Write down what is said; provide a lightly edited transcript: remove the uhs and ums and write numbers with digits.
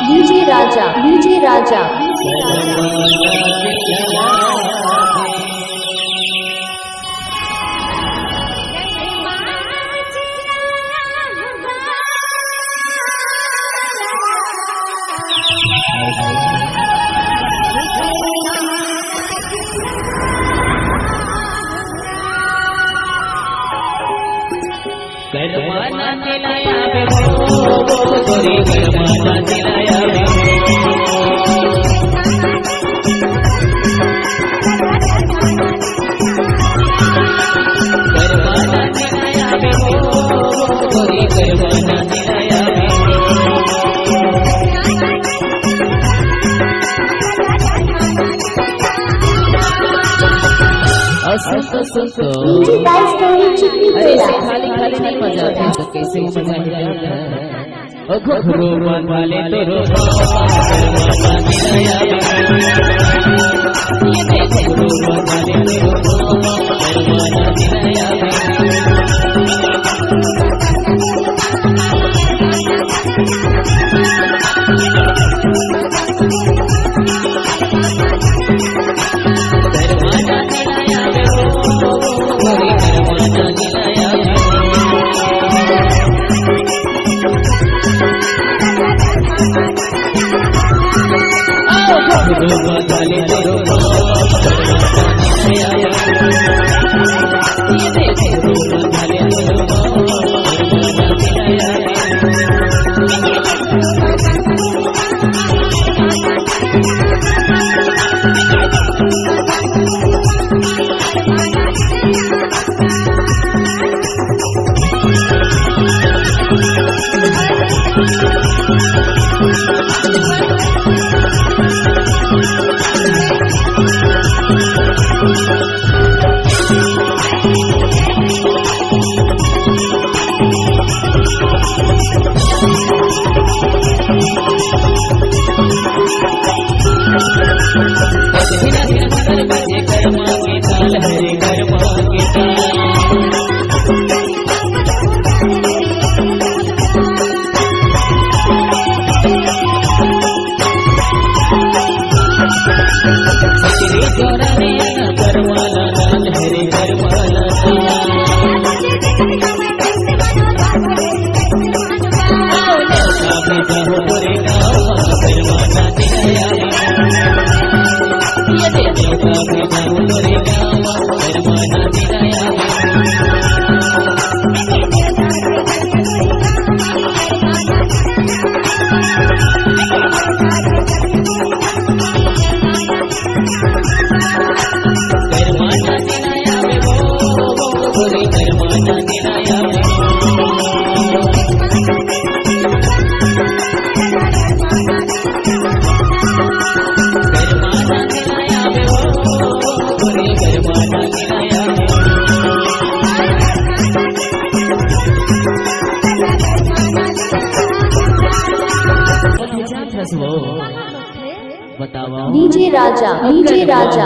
DJ राजा DJ राजा करमाना दिलाया बे गोरी करमाना दिलाया बे करमाना दिलाया बे गोरी करमाना दिलाया बे अरे खाली खाली नहीं मजा आता तो कैसे मजा आता ओ घुघरू वाले तो करमाना दिलाया ये घुघरू वाले तो करमाना दिलाया डीजे राजा डीजे राजा